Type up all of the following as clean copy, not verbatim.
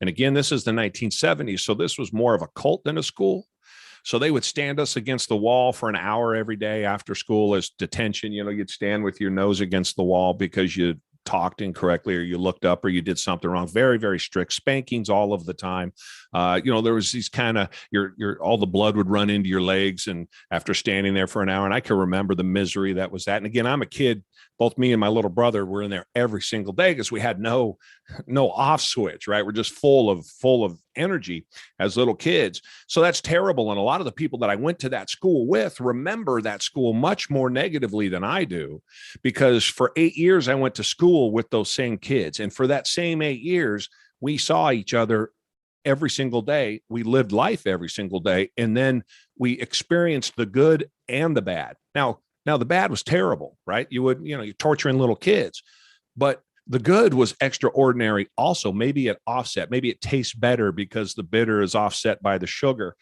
And again, this is the 1970s. So this was more of a cult than a school. So they would stand us against the wall for an hour every day after school as detention. You'd stand with your nose against the wall because you talked incorrectly or you looked up or you did something wrong. Very, very strict spankings all of the time. There was these kind of all the blood would run into your legs, and after standing there for an hour, and I can remember the misery that was that. And again, I'm a kid. Both me and my little brother were in there every single day because we had no off switch, right? We're just full of energy as little kids. So that's terrible. And a lot of the people that I went to that school with remember that school much more negatively than I do, because for 8 years I went to school with those same kids. And for that same 8 years, we saw each other every single day. We lived life every single day. And then we experienced the good and the bad. Now, the bad was terrible, right? You're torturing little kids, but the good was extraordinary. Also, maybe it offset, maybe it tastes better because the bitter is offset by the sugar.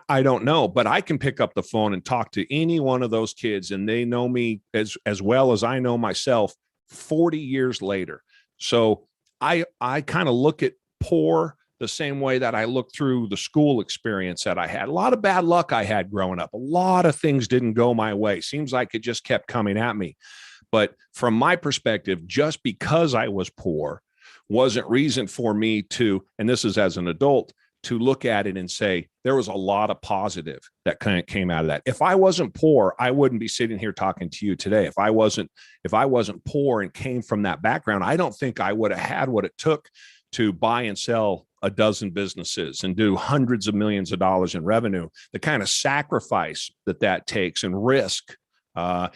I don't know, but I can pick up the phone and talk to any one of those kids, and they know me as well as I know myself 40 years later. So I kind of look at poor the same way that I looked through the school experience that I had. A lot of bad luck I had growing up. A lot of things didn't go my way. Seems like it just kept coming at me. But from my perspective, just because I was poor wasn't reason for me to, and this is as an adult, to look at it and say, there was a lot of positive that kind of came out of that. If I wasn't poor, I wouldn't be sitting here talking to you today. If I wasn't poor and came from that background, I don't think I would have had what it took to buy and sell a dozen businesses and do hundreds of millions of dollars in revenue. The kind of sacrifice that takes and risk, how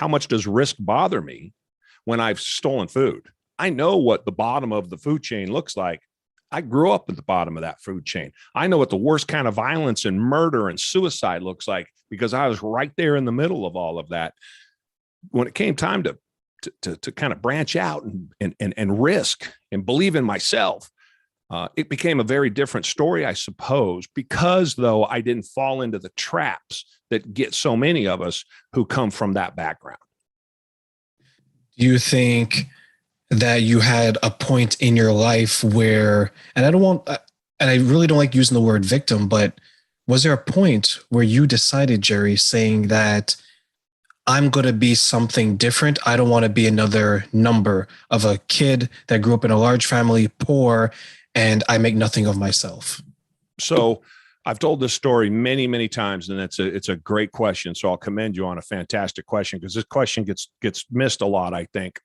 much does risk bother me when I've stolen food? I know what the bottom of the food chain looks like. I grew up at the bottom of that food chain. I know what the worst kind of violence and murder and suicide looks like because I was right there in the middle of all of that. When it came time to kind of branch out and risk and believe in myself, it became a very different story, I suppose, because though I didn't fall into the traps that get so many of us who come from that background. Do you think that you had a point in your life where, and I really don't like using the word victim, but was there a point where you decided, Jerry, saying that I'm going to be something different? I don't want to be another number of a kid that grew up in a large family, poor, and I make nothing of myself. So I've told this story many, many times, and it's a great question. So I'll commend you on a fantastic question, because this question gets missed a lot, I think.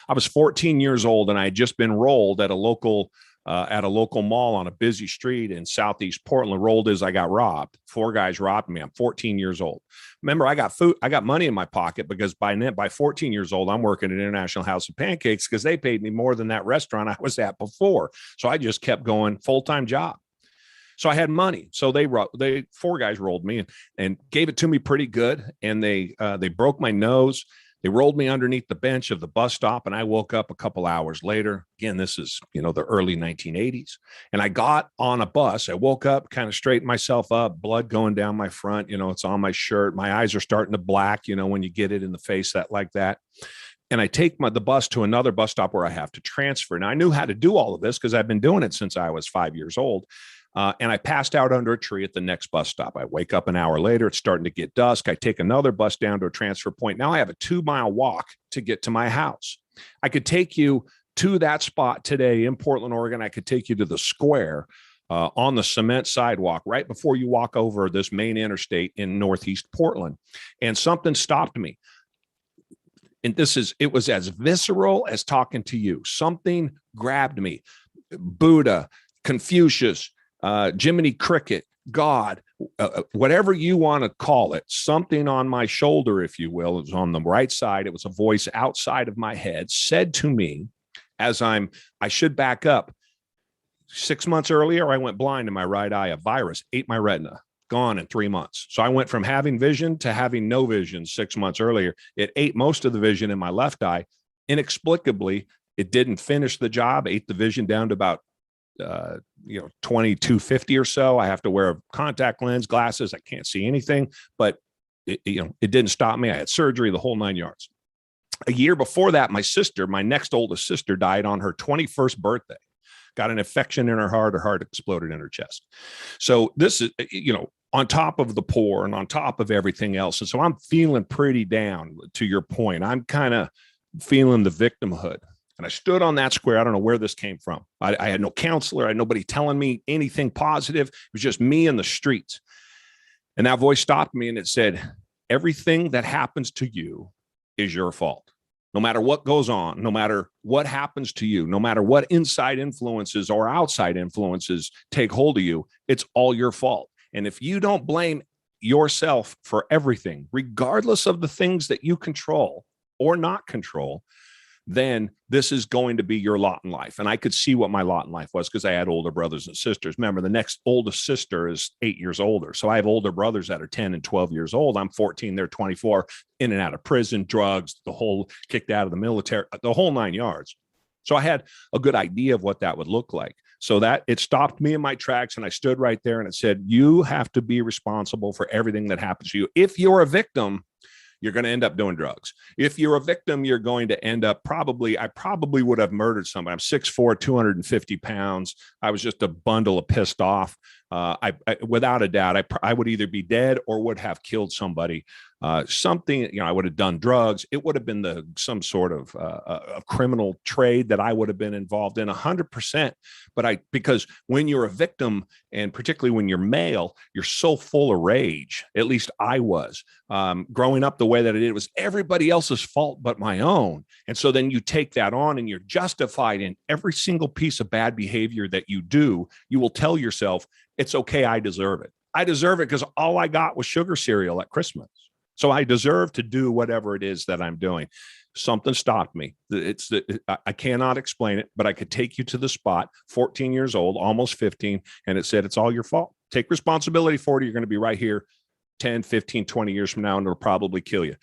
I was 14 years old, and I had just been rolled at a local mall on a busy street in Southeast Portland. Rolled as I got robbed. 4 guys robbed me. I'm 14 years old. Remember, I got money in my pocket because by 14 years old, I'm working at International House of Pancakes because they paid me more than that restaurant I was at before. So I just kept going, full-time job. So I had money. So they 4 guys rolled me and gave it to me pretty good. And they broke my nose. They rolled me underneath the bench of the bus stop, and I woke up a couple hours later. Again, this is, the early 1980s. And I got on a bus. I woke up, kind of straightened myself up, blood going down my front. It's on my shirt. My eyes are starting to black, when you get it in the face like that. And I take the bus to another bus stop where I have to transfer. Now, I knew how to do all of this because I've been doing it since I was 5 years old. And I passed out under a tree at the next bus stop. I wake up an hour later. It's starting to get dusk. I take another bus down to a transfer point. Now I have a 2-mile walk to get to my house. I could take you to that spot today in Portland, Oregon. I could take you to the square on the cement sidewalk right before you walk over this main interstate in Northeast Portland. And something stopped me. And it was as visceral as talking to you. Something grabbed me. Buddha, Confucius, Jiminy Cricket, God, whatever you want to call it, something on my shoulder, if you will, it was on the right side. It was a voice outside of my head, said to me I should back up. 6 months earlier, I went blind in my right eye. A virus ate my retina, gone in 3 months. So I went from having vision to having no vision 6 months earlier. It ate most of the vision in my left eye. Inexplicably, it didn't finish the job, ate the vision down to about 2250 or so. I have to wear a contact lens, glasses. I can't see anything, but it didn't stop me. I had surgery, the whole 9 yards. A year before that, my next oldest sister died on her 21st birthday. got an infection in her heart exploded in her chest. So this is, on top of the poor and on top of everything else. And so I'm feeling pretty down, to your point. I'm kind of feeling the victimhood. And I stood on that square. I don't know where this came from. I had no counselor. I had nobody telling me anything positive. It was just me in the streets. And that voice stopped me and it said, everything that happens to you is your fault. No matter what goes on, no matter what happens to you, no matter what inside influences or outside influences take hold of you, it's all your fault. And if you don't blame yourself for everything, regardless of the things that you control or not control, then this is going to be your lot in life. And I could see what my lot in life was because I had older brothers and sisters. Remember, the next oldest sister is 8 years older. So I have older brothers that are 10 and 12 years old. I'm 14, they're 24, in and out of prison, drugs, the whole kicked out of the military, the whole 9 yards. So I had a good idea of what that would look like. So that it stopped me in my tracks and I stood right there and it said, you have to be responsible for everything that happens to you. If you're a victim, you're going to end up doing drugs. If you're a victim, you're going to end up I probably would have murdered somebody. I'm 6'4", 250 pounds. I was just a bundle of pissed off. I without a doubt, I would either be dead or would have killed somebody. Something, I would have done drugs. It would have been some sort of a criminal trade that I would have been involved in 100%. But because when you're a victim, and particularly when you're male, you're so full of rage. At least I was. Growing up the way that I did, it was everybody else's fault but my own. And so then you take that on and you're justified in every single piece of bad behavior that you do. You will tell yourself, it's okay, I deserve it. I deserve it because all I got was sugar cereal at Christmas. So I deserve to do whatever it is that I'm doing. Something stopped me. I cannot explain it, but I could take you to the spot, 14 years old, almost 15, and it said, it's all your fault. Take responsibility for it. You're going to be right here 10, 15, 20 years from now, and it'll probably kill you.